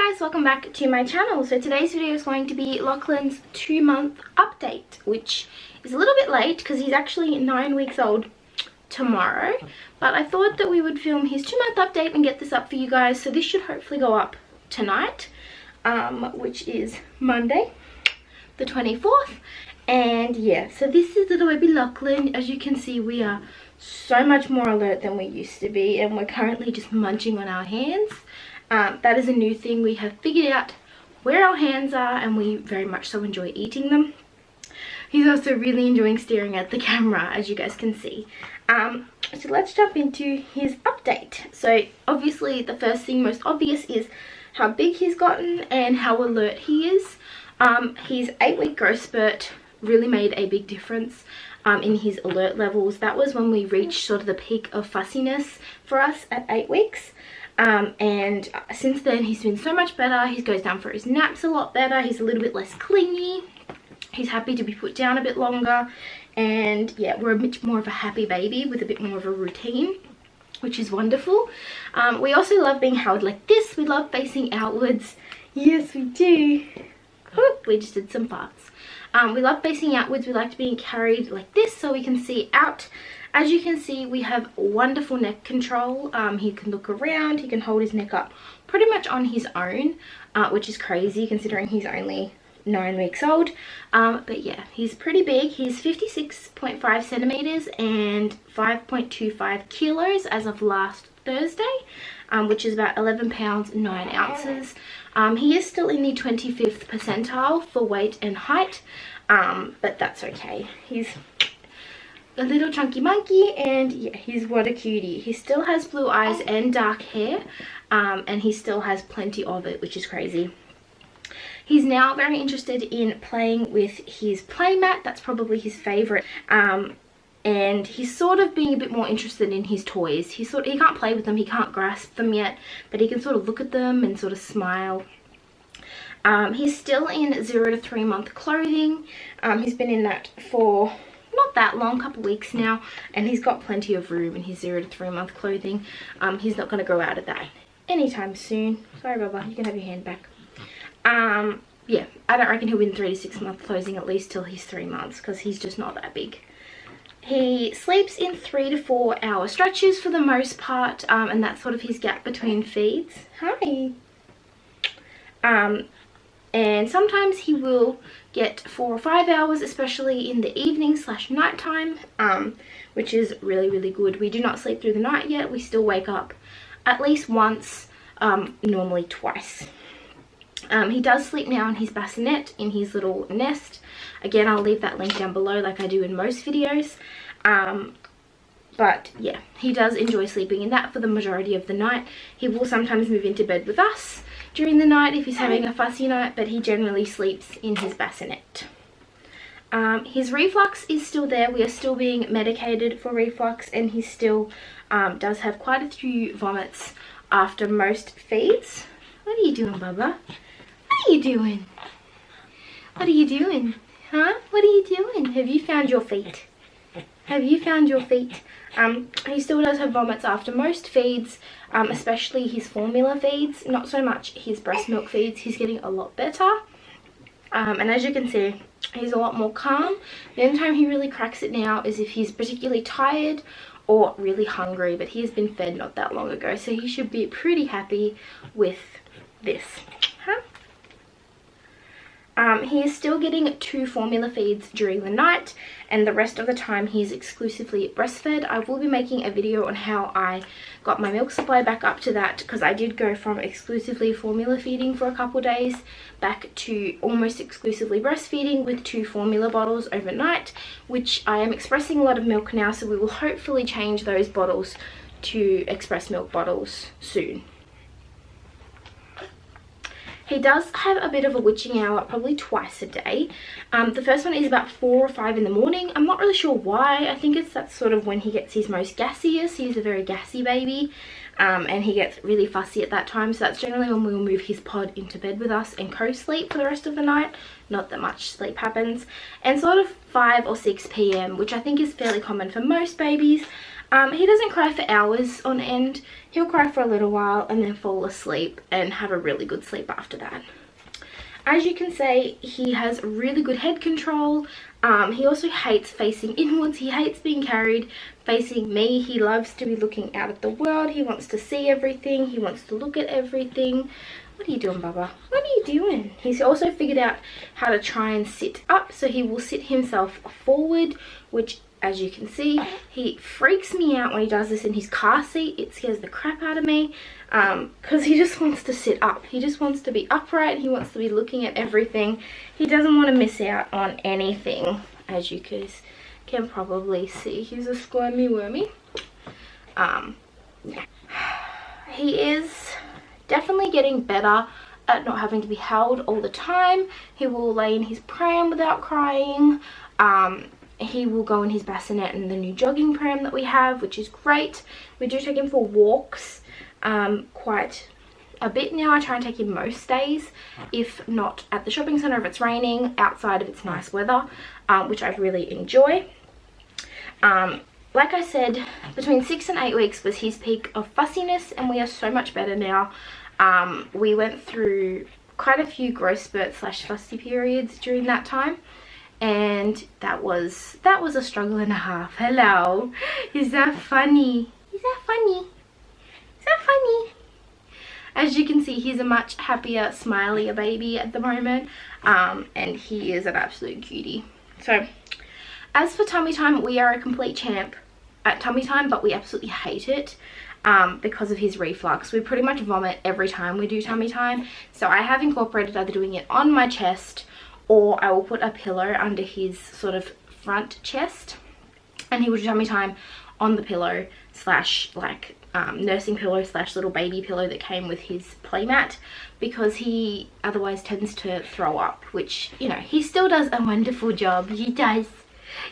Hi guys, welcome back to my channel. So today's video is going to be Lachlan's 2-month update, which is a little bit late because he's actually 9 weeks old tomorrow. But I thought that we would film his 2-month update and get this up for you guys. So this should hopefully go up tonight, which is Monday the 24th. And yeah, so this is little baby Lachlan. As you can see, we are so much more alert than we used to be, and we're currently just munching on our hands. That is a new thing. We have figured out where our hands are, and we very much so enjoy eating them. He's also really enjoying staring at the camera, as you guys can see. So let's jump into his update. So obviously the first thing, most obvious, is how big he's gotten and how alert he is. His 8-week growth spurt really made a big difference in his alert levels. That was when we reached sort of the peak of fussiness for us at 8 weeks. And since then he's been so much better. He goes down for his naps a lot better. He's a little bit less clingy. He's happy to be put down a bit longer. And yeah, we're a bit more of a happy baby with a bit more of a routine, which is wonderful. We also love being held like this. We love facing outwards. Yes, we do. Oop, we just did some farts. We love facing outwards. We like to be carried like this so we can see out. As you can see, we have wonderful neck control. He can look around, he can hold his neck up pretty much on his own, which is crazy considering he's only 9 weeks old. But yeah, he's pretty big. He's 56.5 centimeters and 5.25 kilos as of last Thursday, which is about 11 pounds 9 ounces. He is still in the 25th percentile for weight and height, but that's okay. He's a little chunky monkey, and yeah, he's what a cutie. He still has blue eyes and dark hair, and he still has plenty of it, which is crazy. He's now very interested in playing with his play mat. That's probably his favorite. And he's sort of being a bit more interested in his toys. He can't play with them, he can't grasp them yet, but he can sort of look at them and sort of smile. He's still in 0 to 3 month clothing. He's been in that for not that long, couple weeks now, and he's got plenty of room in his 0 to 3 month clothing. He's not going to grow out of that anytime soon. Sorry Bubba, you can have your hand back. Yeah, I don't reckon he'll be in 3 to 6 month clothing at least till he's 3 months, because he's just not that big. He sleeps in 3 to 4 hour stretches for the most part, and that's sort of his gap between feeds. Hi. And sometimes he will get 4 or 5 hours, especially in the evening / night time, which is really, really good. We do not sleep through the night yet. We still wake up at least once, normally twice. He does sleep now in his bassinet, in his little nest. Again, I'll leave that link down below like I do in most videos. But yeah, he does enjoy sleeping in that for the majority of the night. He will sometimes move into bed with us during the night if he's having a fussy night, but he generally sleeps in his bassinet. His reflux is still there. We are still being medicated for reflux, and he still does have quite a few vomits after most feeds. What are you doing, Bubba? What are you doing? What are you doing? Huh? What are you doing? Have you found your feet? Have you found your feet? He still does have vomits after most feeds, especially his formula feeds. Not so much his breast milk feeds. He's getting a lot better. And as you can see, he's a lot more calm. The only time he really cracks it now is if he's particularly tired or really hungry, but he has been fed not that long ago, so he should be pretty happy with this. Huh? He is still getting 2 formula feeds during the night, and the rest of the time he's exclusively breastfed. I will be making a video on how I got my milk supply back up to that, because I did go from exclusively formula feeding for a couple days back to almost exclusively breastfeeding with 2 formula bottles overnight, which I am expressing a lot of milk now, so we will hopefully change those bottles to express milk bottles soon. He does have a bit of a witching hour, probably twice a day. The first one is about 4 or 5 in the morning. I'm not really sure why. I think that's sort of when he gets his most gassiest. He's a very gassy baby, and he gets really fussy at that time. So that's generally when we'll move his pod into bed with us and co-sleep for the rest of the night. Not that much sleep happens. And sort of 5 or 6 p.m, which I think is fairly common for most babies. He doesn't cry for hours on end. He'll cry for a little while and then fall asleep and have a really good sleep after that. As you can see, he has really good head control. He also hates facing inwards. He hates being carried facing me. He loves to be looking out at the world. He wants to see everything. He wants to look at everything. What are you doing, Bubba? What are you doing? He's also figured out how to try and sit up. So he will sit himself forward, which, as you can see, he freaks me out when he does this in his car seat. It scares the crap out of me because he just wants to sit up. He just wants to be upright. He wants to be looking at everything. He doesn't want to miss out on anything, as you guys can probably see. He's a squirmy wormy. Yeah. He is definitely getting better at not having to be held all the time. He will lay in his pram without crying. He will go in his bassinet and the new jogging pram that we have, which is great. We do take him for walks quite a bit now. I try and take him most days, if not at the shopping centre if it's raining, outside if it's nice weather, which I really enjoy. Like I said, between 6 and 8 weeks was his peak of fussiness, and we are so much better now. We went through quite a few growth spurts / fussy periods during that time, and that was a struggle and a half. Hello, is that funny? Is that funny? Is that funny? As you can see, he's a much happier, smilier baby at the moment, and he is an absolute cutie. So as for tummy time, we are a complete champ at tummy time, but we absolutely hate it because of his reflux. We pretty much vomit every time we do tummy time, so I have incorporated either doing it on my chest, or I will put a pillow under his sort of front chest, and he will do tummy time on the pillow / like nursing pillow / little baby pillow that came with his playmat, because he otherwise tends to throw up, which, you know, he still does a wonderful job. He does.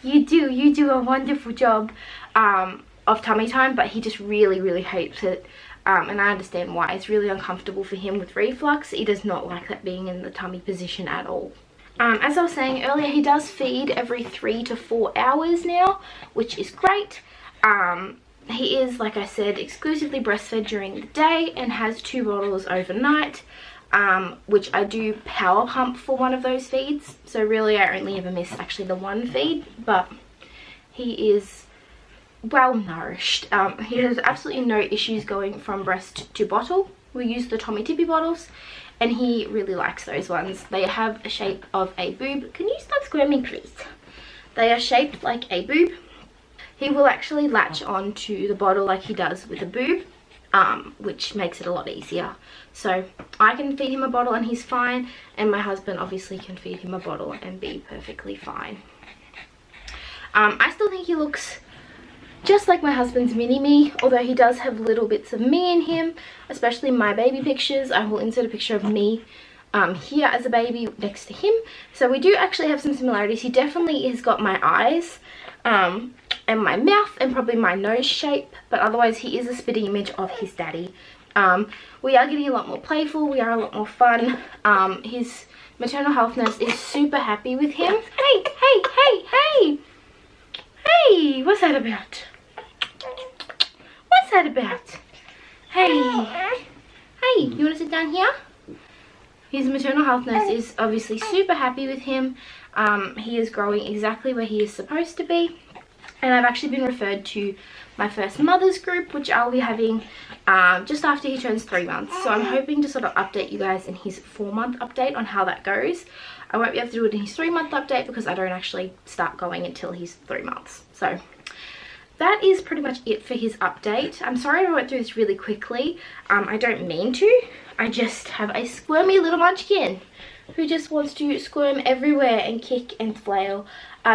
You do a wonderful job of tummy time, but he just really hates it. And I understand why. It's really uncomfortable for him with reflux. He does not like that being in the tummy position at all. As I was saying earlier, he does feed every 3 to 4 hours now, which is great. He is, like I said, exclusively breastfed during the day and has 2 bottles overnight, which I do power pump for one of those feeds. So really I only ever miss actually the one feed, but he is well nourished. He has absolutely no issues going from breast to bottle. We use the Tommy Tippy bottles, and he really likes those ones. They have a shape of a boob. Can you stop squirming, please? They are shaped like a boob. He will actually latch on to the bottle like he does with a boob, which makes it a lot easier. So I can feed him a bottle and he's fine, and my husband obviously can feed him a bottle and be perfectly fine. I still think he looks just like my husband's mini-me, although he does have little bits of me in him, especially my baby pictures. I will insert a picture of me here as a baby next to him. So we do actually have some similarities. He definitely has got my eyes and my mouth and probably my nose shape, but otherwise he is a spitting image of his daddy. We are getting a lot more playful. We are a lot more fun. His maternal health nurse is super happy with him. Hey! Hey, what's that about? What's that about? Hey, you want to sit down here? His maternal health nurse is obviously super happy with him. He is growing exactly where he is supposed to be. And I've actually been referred to my first mother's group, which I'll be having just after he turns 3 months. So I'm hoping to sort of update you guys in his 4-month update on how that goes. I won't be able to do it in his 3-month update because I don't actually start going until he's 3 months. So that is pretty much it for his update. I'm sorry I went through this really quickly. I don't mean to. I just have a squirmy little munchkin who just wants to squirm everywhere and kick and flail.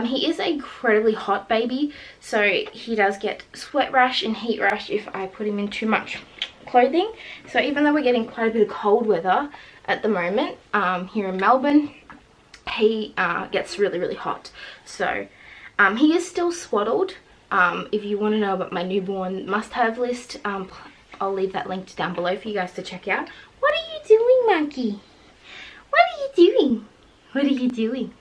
He is an incredibly hot baby, so he does get sweat rash and heat rash if I put him in too much clothing. So even though we're getting quite a bit of cold weather at the moment here in Melbourne, he gets really hot. So he is still swaddled. If you want to know about my newborn must-have list, I'll leave that linked down below for you guys to check out. What are you doing, monkey? What are you doing? What are you doing?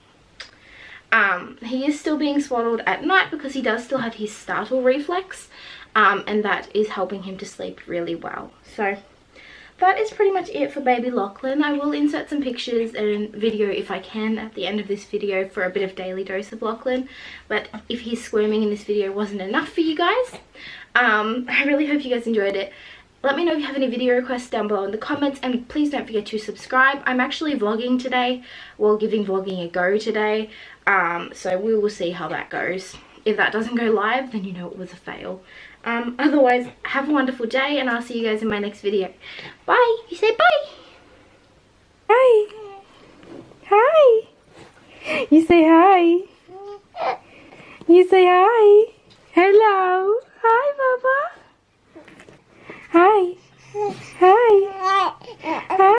He is still being swaddled at night because he does still have his startle reflex, and that is helping him to sleep really well. So that is pretty much it for baby Lachlan. I will insert some pictures and video if I can at the end of this video for a bit of daily dose of Lachlan, but if his squirming in this video wasn't enough for you guys, I really hope you guys enjoyed it. Let me know if you have any video requests down below in the comments, and please don't forget to subscribe. I'm actually vlogging today, well, giving vlogging a go today, so we will see how that goes. If that doesn't go live, then you know it was a fail. Otherwise, have a wonderful day, and I'll see you guys in my next video. Bye! You say bye! Hi! Hi! You say hi! You say hi! Hello! Hi, Baba! Hi! Hi! Hi!